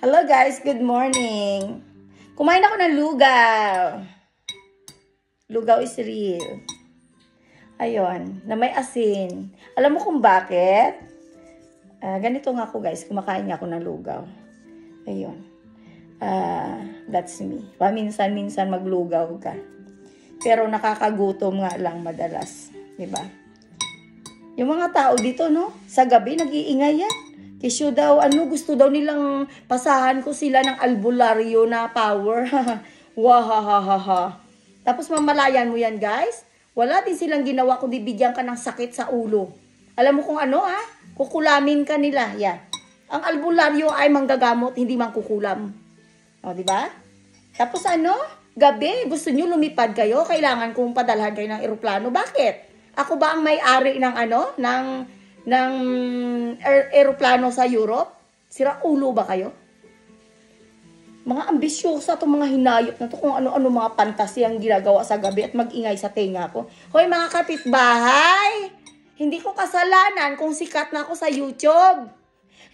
Hello guys, good morning. Kumain ako ng lugaw. Lugaw is real. Ayun, na may asin. Alam mo kung bakit? Ganito nga ako guys, kumakain nga ako ng lugaw. Ayun. That's me. Paminsan-minsan maglugaw ka. Pero nakakagutom nga lang madalas. Diba? Yung mga tao dito, no? Sa gabi, nag-iingay yan. Kisyo daw, gusto daw nilang pasahan ko sila ng albularyo na power. Wahahaha. Tapos mamalayan mo yan, guys. Wala din silang ginawa kundi bigyan ka ng sakit sa ulo. Alam mo kung ano, ha? Kukulamin ka nila. Yan. Ang albularyo ay manggagamot, hindi mangkukulam. O, di ba? Tapos gabi, gusto nyo lumipad kayo, kailangan kong padalhan kayo ng eroplano. Bakit? Ako ba ang may-ari ng eroplano sa Europe? Sira ulo ba kayo? Mga ambisyosa itong mga hinayop na to kung ano-ano mga pantasy ang ginagawa sa gabi at mag-ingay sa tenga ko. Hoy mga kapitbahay! Hindi ko kasalanan kung sikat na ako sa YouTube.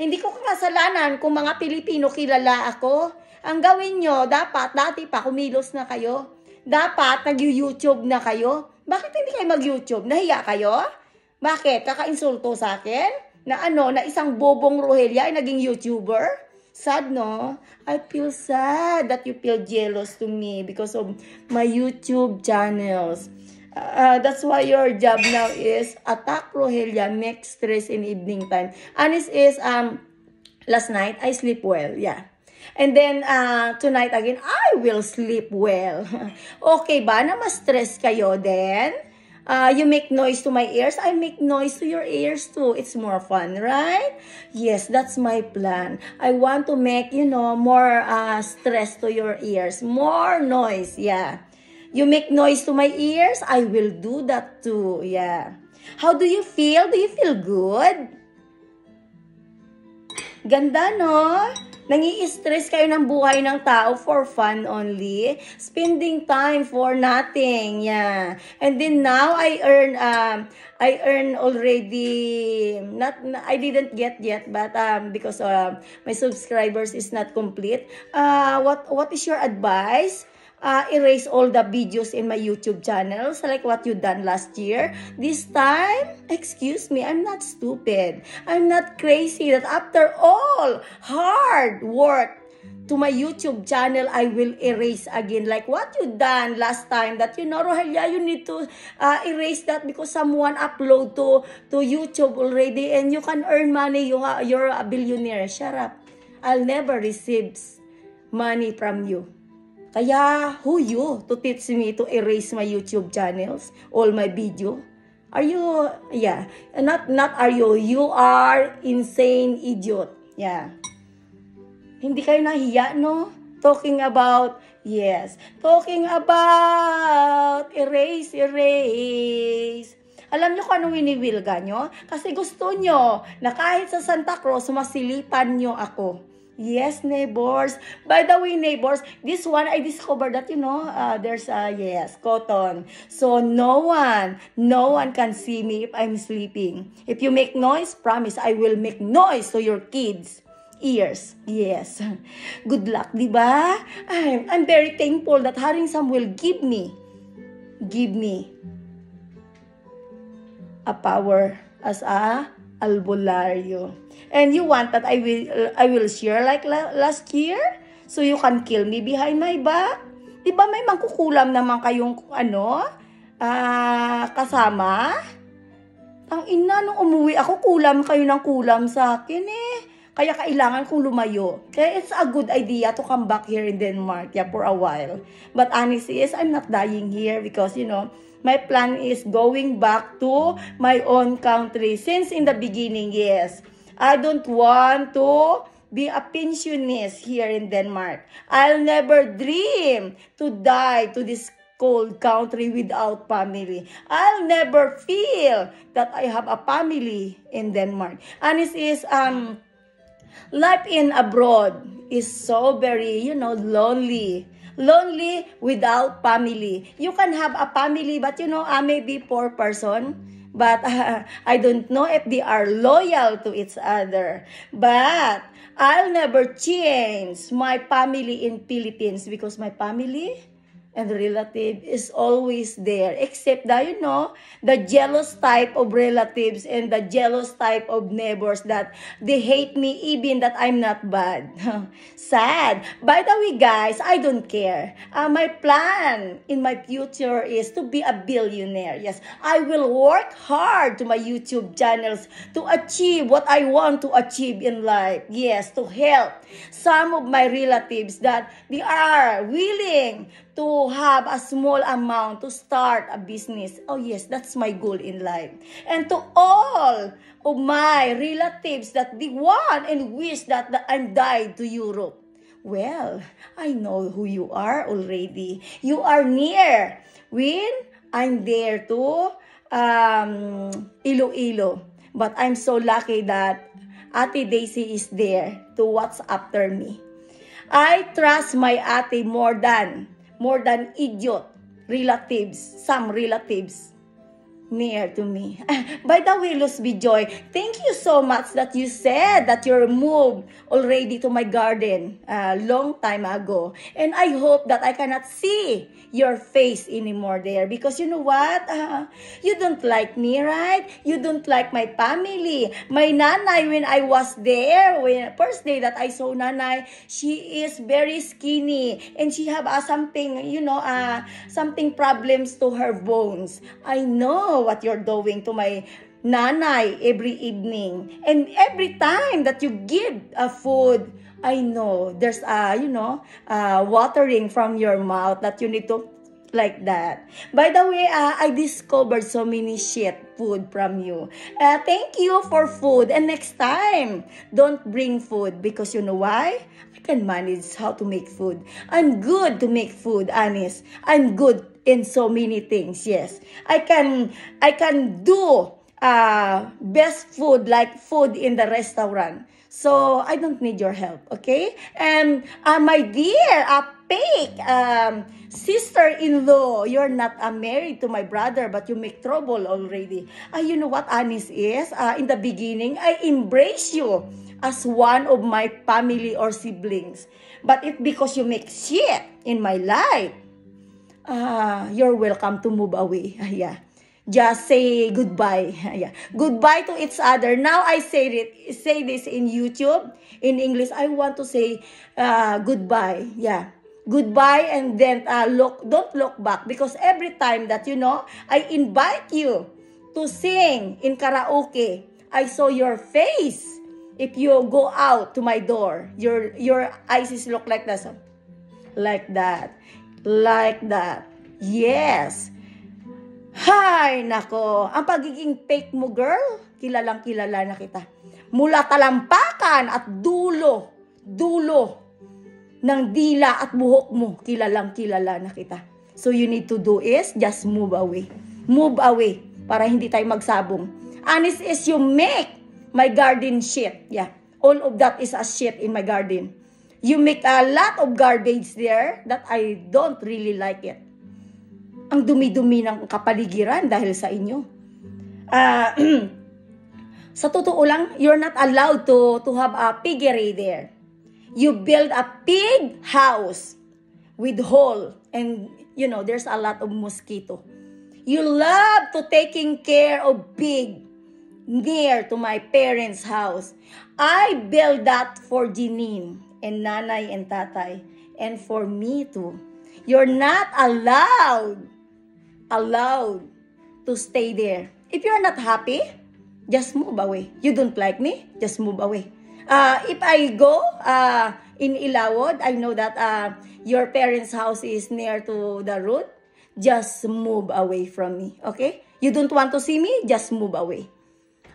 Hindi ko kasalanan kung mga Pilipino kilala ako. Ang gawin nyo, dati pa kumilos na kayo. Dapat nag-YouTube na kayo. Bakit hindi kayo mag-YouTube? Nahiya kayo? Bakit? Kaka-insulto sa akin? Na isang bobong Rogelia ay naging YouTuber? Sad, no? I feel sad that you feel jealous to me because of my YouTube channels. That's why your job now is attack Rogelia, make stress in evening time. Honest is, last night, I sleep well. Yeah. And then, tonight again, I will sleep well. Okay ba na ma-stress kayo then? You make noise to my ears, I make noise to your ears too. It's more fun, right? Yes, that's my plan. I want to make, more stress to your ears. More noise, yeah. You make noise to my ears, I will do that too, yeah. How do you feel? Do you feel good? Ganda, no? Nangi-stress kayo ng buhay ng tao for fun only. Spending time for nothing. Yeah. And then now I earn already, I didn't get yet, but because my subscribers is not complete. What is your advice? Erase all the videos in my YouTube channels like what you done last year. This time, excuse me, I'm not stupid. I'm not crazy that after all hard work to my YouTube channel, I will erase again like what you done last time that Rogelia, you need to erase that because someone upload to YouTube already and you can earn money. You're a billionaire. Shut up. I'll never receive money from you. Kaya, who you to teach me to erase my YouTube channels, all my video? Are you, yeah, not are you are insane idiot, yeah. Hindi kayo nahiya, no? Talking about erase. Alam nyo kung anong winiwilga nyo? Kasi gusto nyo na kahit sa Santa Cruz, masilipan nyo ako. Yes, neighbors. By the way, neighbors, this one I discovered that there's cotton. So no one can see me if I'm sleeping. If you make noise, promise I will make noise to your kids' ears. Yes. Good luck, di ba? I'm very thankful that Haring Samuel give me a power as a albularyo. And you want that I will share like last year? So you can kill me behind my back? Diba may mangkukulam naman kayong kasama? Ang ina, nung umuwi ako, kulam kayo ng kulam sa akin Kaya kailangan kong lumayo. Kaya it's a good idea to come back here in Denmark, for a while. But honestly, I'm not dying here because, my plan is going back to my own country. Since in the beginning, yes. I don't want to be a pensionist here in Denmark. I'll never dream to die to this cold country without family. I'll never feel that I have a family in Denmark. And it is, life in abroad is so very, lonely. Lonely without family. You can have a family, but maybe poor person. But I don't know if they are loyal to each other. But I'll never change my family in Philippines because my family and relative is always there. Except that, you know, the jealous type of relatives and the jealous type of neighbors that they hate me even that I'm not bad. Sad. By the way, guys, I don't care. My plan in my future is to be a billionaire. Yes, I will work hard to my YouTube channels to achieve what I want to achieve in life. Yes, to help some of my relatives that they are willing to have a small amount to start a business. Oh yes, that's my goal in life. And to all of my relatives that they want and wish that I'm died to Europe. Well, I know who you are already. You are near. When I'm there to Iloilo. But I'm so lucky that Ate Daisy is there to watch after me. I trust my ate more than idiot relatives, some relatives near to me. By the way, Luz Joy, thank you so much that you said that you're moved already to my garden a long time ago. And I hope that I cannot see your face anymore there because you know what? You don't like me, right? You don't like my family. My nanay, when I was there, when first day that I saw nanay, she is very skinny and she have something, you know, something problems to her bones. I know what you're doing to my nanay every evening. And every time that you give food, I know there's you know, watering from your mouth that you need to like that. By the way, I discovered so many shit food from you. Thank you for food. And next time, don't bring food because you know why? I can manage how to make food. I'm good to make food, honest. I'm good in so many things, yes. I can do best food like food in the restaurant. So I don't need your help, okay? And my dear, fake sister-in-law, you're not married to my brother, but you make trouble already. You know what honest is? In the beginning, I embrace you as one of my family or siblings. But if because you make shit in my life, you're welcome to move away. Yeah. Just say goodbye. Yeah. Goodbye to each other. Now I say this in YouTube. In English, I want to say goodbye. Yeah. Goodbye and then don't look back. Because every time that, you know, I invite you to sing in karaoke, I saw your face. If you go out to my door, your eyes look like that. Like that. Like that. Yes. Hay, nako. Ang pagiging fake mo, girl, kilalang kilala na kita. Mula talampakan at dulo ng dila at buhok mo, kilalang kilala na kita. So you need to do is just move away. Move away para hindi tayo magsabong. Honest is you make my garden shit. Yeah. All of that is a shit in my garden. You make a lot of garbage there that I don't really like it. Ang dumi-dumi ng kapaligiran dahil sa inyo. Sa totoo lang, you're not allowed to have a piggery there. You build a pig house with hole and, you know, there's a lot of mosquito. You love to taking care of pig near to my parents' house. I built that for Janine and Nanay and Tatay and for me too. You're not allowed to stay there. If you're not happy, just move away. You don't like me, just move away. If I go in Ilawod, I know that your parents' house is near to the road. Just move away from me, okay? You don't want to see me, just move away.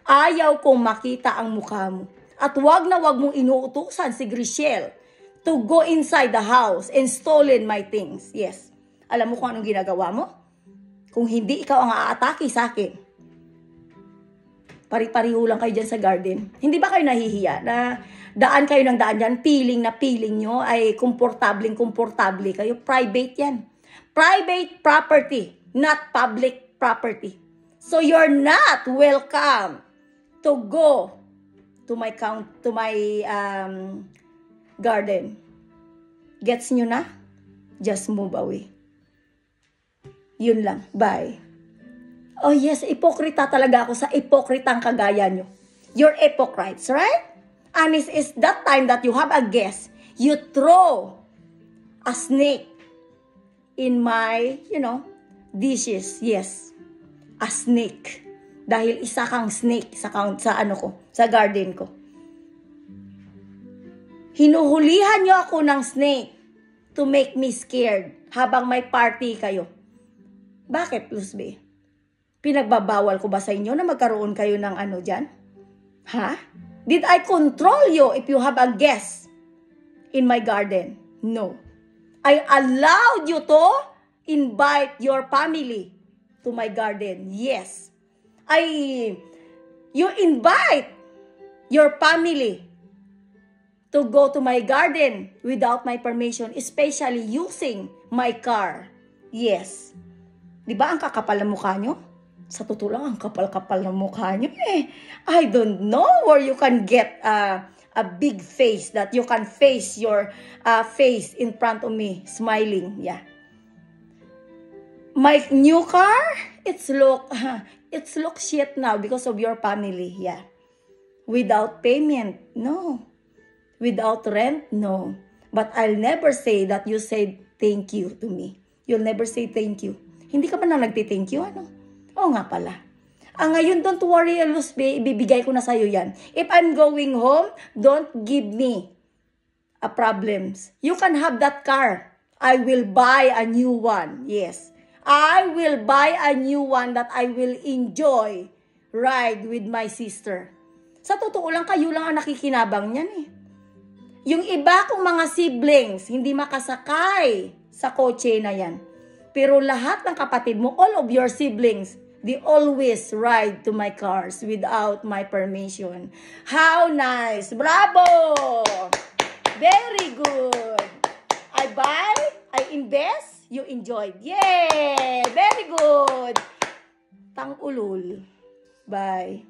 Ayaw kong makita ang mukha mo. At wag na wag mong inuutusan si Grishel to go inside the house and stolen my things. Yes. Alam mo kung anong ginagawa mo? Kung hindi ikaw ang aatake sa akin, pari-pariho lang kayo dyan sa garden. Hindi ba kayo nahihiya na daan kayo ng daan dyan, feeling nyo ay komportable kayo? Private yan. Private property, not public property. So you're not welcome to go to my garden. Gets nyo na? Just move away. Yun lang. Bye. Oh yes, ipokrita talaga ako sa ipokritang kagaya nyo. You're hypocrites, right? And is that time that you have a guest, you throw a snake in my, dishes. Yes. A snake. Dahil isa kang snake sa garden ko. Hinuhulihan nyo ako ng snake to make me scared habang may party kayo. Bakit, Luzbe? Pinagbabawal ko ba sa inyo na magkaroon kayo ng dyan? Ha? Did I control you if you have a guest in my garden? No. I allowed you to invite your family to my garden. Yes. You invite your family to go to my garden without my permission, especially using my car. Yes. Di ba ang kakapal ng mukha nyo? Sa totoo lang, ang kapal-kapal ng mukha nyo eh. I don't know where you can get a big face that you can face your face in front of me, smiling. Yeah. My new car, it's look shit now because of your family. Yeah. Without payment, no. Without rent, no. But I'll never say that you said thank you to me. You'll never say thank you. Hindi ka ba na nagti-thank you, Oo nga pala. Ngayon, don't worry, Luzbe, ibibigay ko na sa'yo yan. If I'm going home, don't give me problems. You can have that car. I will buy a new one. Yes. I will buy a new one that I will enjoy ride with my sister. Sa totoo lang, kayo lang ang nakikinabang niyan eh. Yung iba kong mga siblings, hindi makasakay sa kotse na yan. Pero lahat ng kapatid mo, all of your siblings, they always ride to my cars without my permission. How nice! Bravo! Very good! I buy, I invest, you enjoyed. Yay! Very good! Tang ulul. Bye.